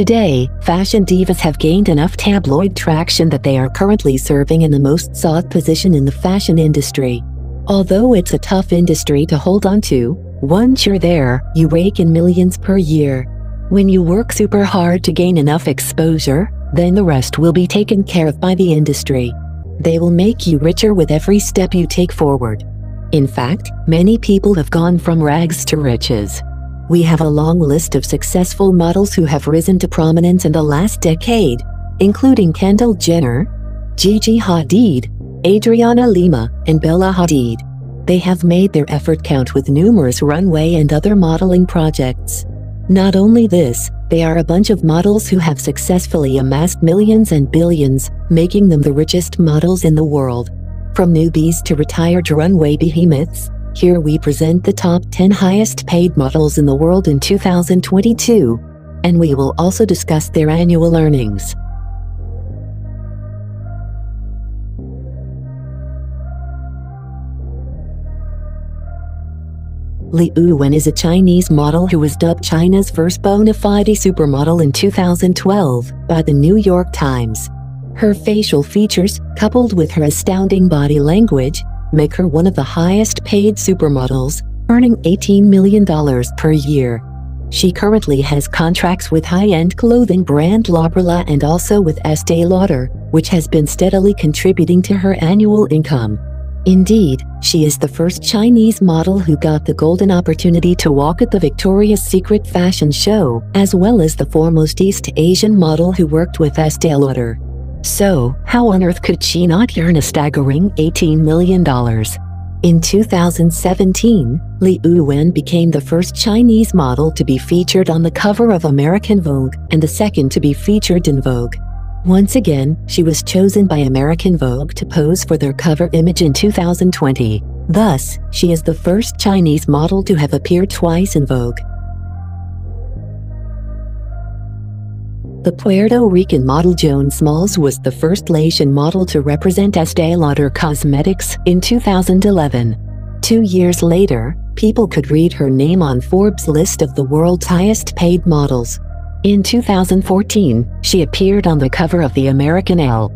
Today, fashion divas have gained enough tabloid traction that they are currently serving in the most sought position in the fashion industry. Although it's a tough industry to hold on to, once you're there, you rake in millions per year. When you work super hard to gain enough exposure, then the rest will be taken care of by the industry. They will make you richer with every step you take forward. In fact, many people have gone from rags to riches. We have a long list of successful models who have risen to prominence in the last decade, including Kendall Jenner, Gigi Hadid, Adriana Lima, and Bella Hadid. They have made their effort count with numerous runway and other modeling projects. Not only this, they are a bunch of models who have successfully amassed millions and billions, making them the richest models in the world. From newbies to retired runway behemoths, here we present the top 10 highest paid models in the world in 2022, and we will also discuss their annual earnings. Liyue is a Chinese model who was dubbed China's first bona fide supermodel in 2012 by the New York Times. Her facial features, coupled with her astounding body language, make her one of the highest-paid supermodels, earning $18 million per year. She currently has contracts with high-end clothing brand L'Oreal and also with Estée Lauder, which has been steadily contributing to her annual income. Indeed, she is the first Chinese model who got the golden opportunity to walk at the Victoria's Secret fashion show, as well as the foremost East Asian model who worked with Estée Lauder. So, how on earth could she not earn a staggering $18 million? In 2017, Liyue became the first Chinese model to be featured on the cover of American Vogue and the second to be featured in Vogue. Once again, she was chosen by American Vogue to pose for their cover image in 2020. Thus, she is the first Chinese model to have appeared twice in Vogue. The Puerto Rican model Joan Smalls was the first Latin model to represent Estée Lauder Cosmetics in 2011. 2 years later, people could read her name on Forbes' list of the world's highest-paid models. In 2014, she appeared on the cover of the American Elle.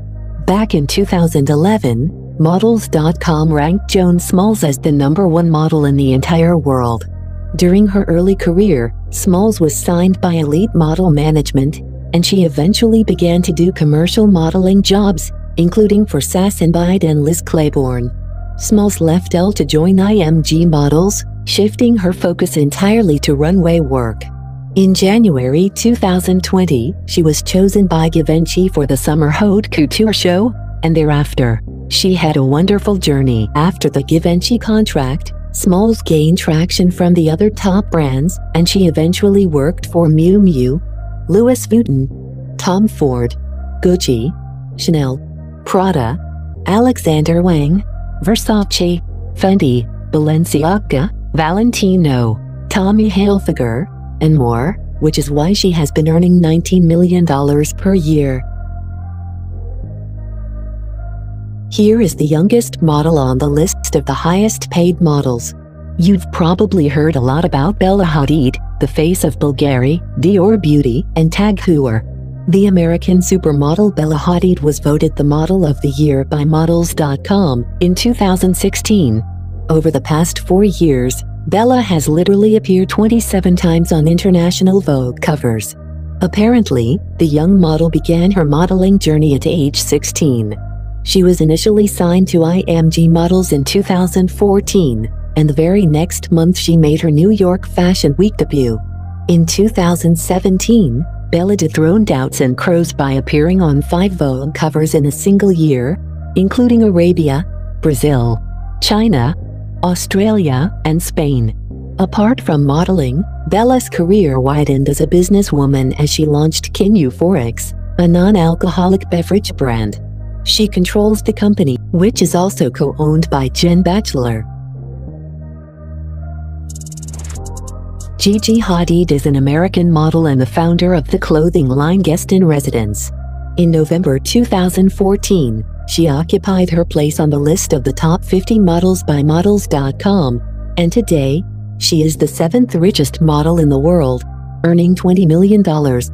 Back in 2011, Models.com ranked Joan Smalls as the #1 model in the entire world. During her early career, Smalls was signed by Elite Model Management, and she eventually began to do commercial modeling jobs, including for Sass & Bide and Liz Claiborne. Smalls left Elle to join IMG Models, shifting her focus entirely to runway work. In January 2020, she was chosen by Givenchy for the Summer Haute Couture show, and thereafter, she had a wonderful journey. After the Givenchy contract, Smalls gained traction from the other top brands, and she eventually worked for Miu Miu, Louis Vuitton, Tom Ford, Gucci, Chanel, Prada, Alexander Wang, Versace, Fendi, Balenciaga, Valentino, Tommy Hilfiger, and more, which is why she has been earning $19 million per year. Here is the youngest model on the list of the highest-paid models. You've probably heard a lot about Bella Hadid, the face of Bulgari, Dior Beauty, and Tag Heuer. The American supermodel Bella Hadid was voted the Model of the Year by Models.com in 2016. Over the past 4 years, Bella has literally appeared 27 times on international Vogue covers. Apparently, the young model began her modeling journey at age 16. She was initially signed to IMG Models in 2014, and the very next month she made her New York Fashion Week debut. In 2017, Bella dethroned Doubts and Crows by appearing on 5 Vogue covers in a single year, including Arabia, Brazil, China, Australia, and Spain. Apart from modeling, Bella's career widened as a businesswoman as she launched Kin Euphorics, a non-alcoholic beverage brand. She controls the company, which is also co-owned by Jen Batchelor. Gigi Hadid is an American model and the founder of the clothing line Guest in Residence. In November 2014, she occupied her place on the list of the top 50 models by Models.com, and today, she is the 7th richest model in the world. earning $20 million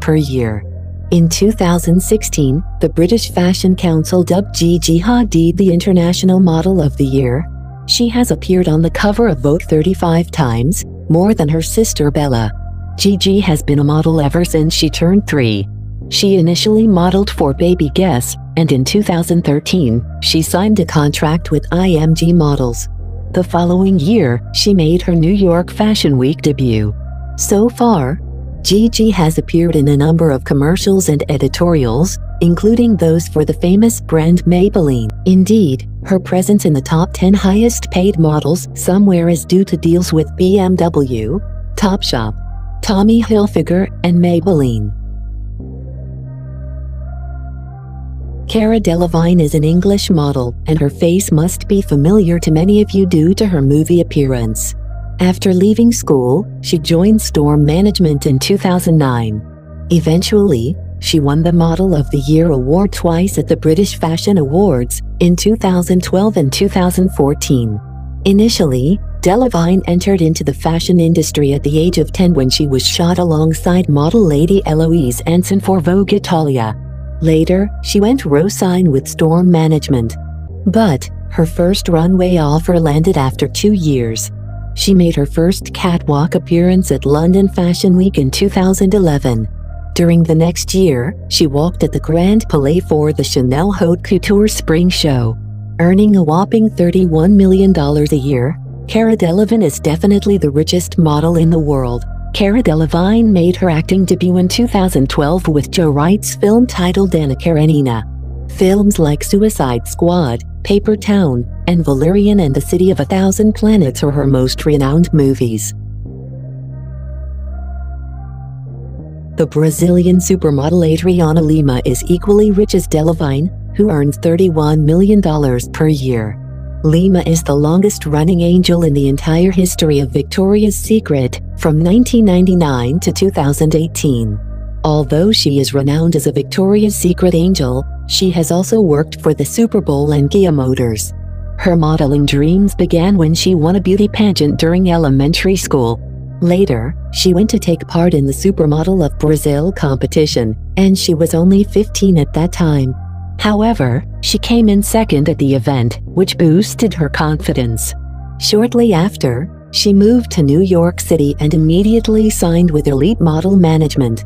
per year. In 2016, the British Fashion Council dubbed Gigi Hadid the International Model of the Year. She has appeared on the cover of Vogue 35 times, more than her sister Bella. Gigi has been a model ever since she turned 3. She initially modeled for Baby Guess, and in 2013, she signed a contract with IMG Models. The following year, she made her New York Fashion Week debut. So far, Gigi has appeared in a number of commercials and editorials, including those for the famous brand Maybelline. Indeed, her presence in the top 10 highest-paid models somewhere is due to deals with BMW, Topshop, Tommy Hilfiger, and Maybelline. Cara Delevingne is an English model, and her face must be familiar to many of you due to her movie appearance. After leaving school, she joined Storm Management in 2009. Eventually, she won the Model of the Year award twice at the British Fashion Awards, in 2012 and 2014. Initially, Delevingne entered into the fashion industry at the age of 10 when she was shot alongside model Lady Eloise Anson for Vogue Italia. Later, she went Rosine with Storm Management. But her first runway offer landed after 2 years. She made her first catwalk appearance at London Fashion Week in 2011. During the next year, she walked at the Grand Palais for the Chanel Haute Couture Spring Show. Earning a whopping $31 million a year, Cara Delevingne is definitely the richest model in the world. Cara Delevingne made her acting debut in 2012 with Joe Wright's film titled Anna Karenina. Films like Suicide Squad, Paper Town, and Valerian and the City of a Thousand Planets are her most renowned movies. The Brazilian supermodel Adriana Lima is equally rich as Delevingne, who earns $31 million per year. Lima is the longest-running angel in the entire history of Victoria's Secret, from 1999 to 2018. Although she is renowned as a Victoria's Secret angel, she has also worked for the Super Bowl and Kia Motors. Her modeling dreams began when she won a beauty pageant during elementary school. Later, she went to take part in the Supermodel of Brazil competition, and she was only 15 at that time. However, she came in second at the event, which boosted her confidence. Shortly after, she moved to New York City and immediately signed with Elite Model Management.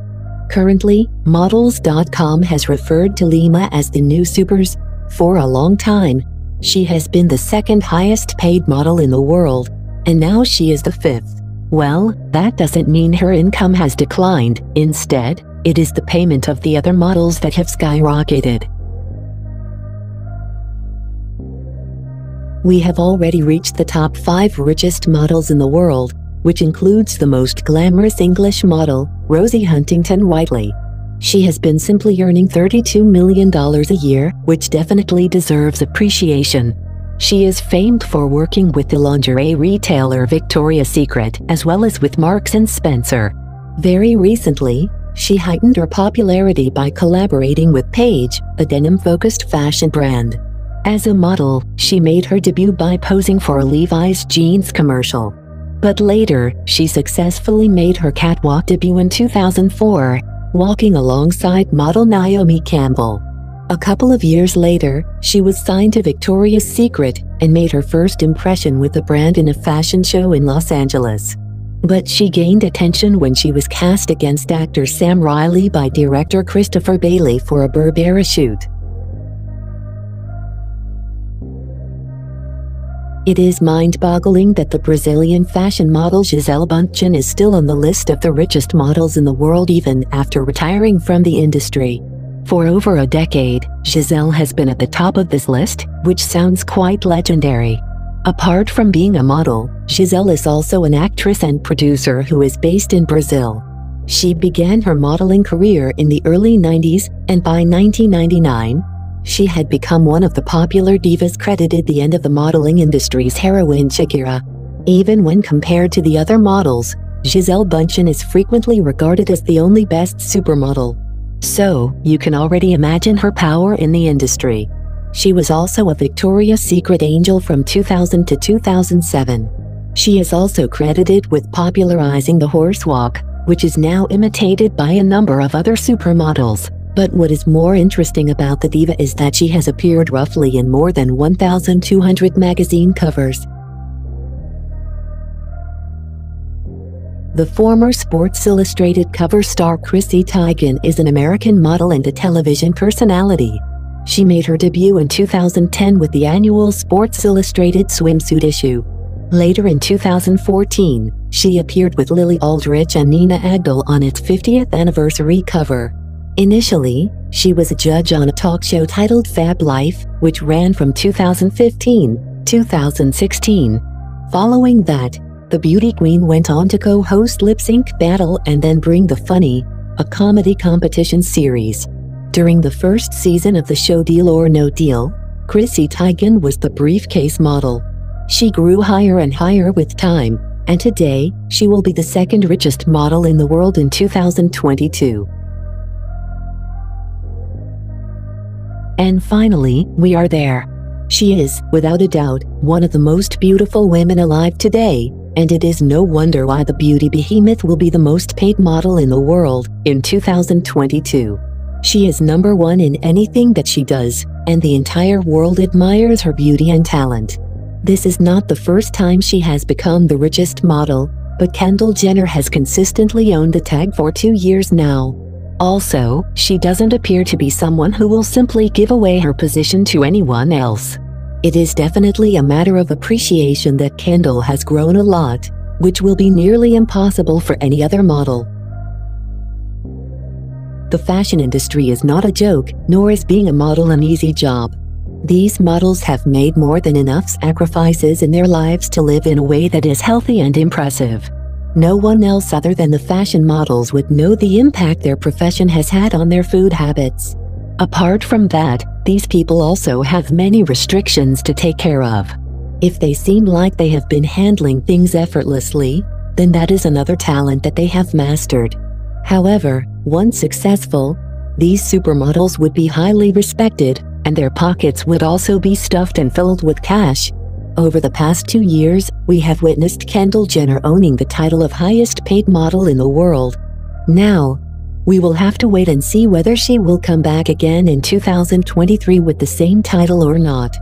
Currently, Models.com has referred to Lima as the new Supers. For a long time, she has been the second highest paid model in the world, and now she is the fifth. Well, that doesn't mean her income has declined. Instead, it is the payment of the other models that have skyrocketed. We have already reached the top 5 richest models in the world, which includes the most glamorous English model, Rosie HuntingtonWhiteley. She has been simply earning $32 million a year, which definitely deserves appreciation. She is famed for working with the lingerie retailer Victoria's Secret as well as with Marks & Spencer. Very recently, she heightened her popularity by collaborating with Paige, a denim-focused fashion brand. As a model, she made her debut by posing for a Levi's jeans commercial. But later, she successfully made her catwalk debut in 2004, walking alongside model Naomi Campbell. A couple of years later, she was signed to Victoria's Secret and made her first impression with the brand in a fashion show in Los Angeles. But she gained attention when she was cast against actor Sam Riley by director Christopher Bailey for a Berbera shoot. It is mind-boggling that the Brazilian fashion model Gisele Bundchen is still on the list of the richest models in the world even after retiring from the industry. For over a decade, Gisele has been at the top of this list, which sounds quite legendary. Apart from being a model, Gisele is also an actress and producer who is based in Brazil. She began her modeling career in the early 90s, and by 1999, she had become one of the popular divas credited the end of the modeling industry's heroine Shakira. Even when compared to the other models, Gisele Bundchen is frequently regarded as the only best supermodel. So, you can already imagine her power in the industry. She was also a Victoria's Secret angel from 2000 to 2007. She is also credited with popularizing the horse walk, which is now imitated by a number of other supermodels. But what is more interesting about the diva is that she has appeared roughly in more than 1,200 magazine covers. The former Sports Illustrated cover star Chrissy Teigen is an American model and a television personality. She made her debut in 2010 with the annual Sports Illustrated swimsuit issue. Later in 2014, she appeared with Lily Aldrich and Nina Agdal on its 50th anniversary cover. Initially, she was a judge on a talk show titled Fab Life, which ran from 2015-2016. Following that, the beauty queen went on to co-host Lip Sync Battle and then Bring the Funny, a comedy competition series. During the first season of the show Deal or No Deal, Chrissy Teigen was the briefcase model. She grew higher and higher with time, and today, she will be the second richest model in the world in 2022. And finally, we are there. She is, without a doubt, one of the most beautiful women alive today, and it is no wonder why the beauty behemoth will be the most paid model in the world in 2022. She is number one in anything that she does, and the entire world admires her beauty and talent. This is not the first time she has become the richest model, but Kendall Jenner has consistently owned the tag for 2 years now. Also, she doesn't appear to be someone who will simply give away her position to anyone else. It is definitely a matter of appreciation that Kendall has grown a lot, which will be nearly impossible for any other model. The fashion industry is not a joke, nor is being a model an easy job. These models have made more than enough sacrifices in their lives to live in a way that is healthy and impressive. No one else other than the fashion models would know the impact their profession has had on their food habits. Apart from that, these people also have many restrictions to take care of. If they seem like they have been handling things effortlessly, then that is another talent that they have mastered. However, once successful, these supermodels would be highly respected, and their pockets would also be stuffed and filled with cash. Over the past 2 years, we have witnessed Kendall Jenner owning the title of highest paid model in the world. Now, we will have to wait and see whether she will come back again in 2023 with the same title or not.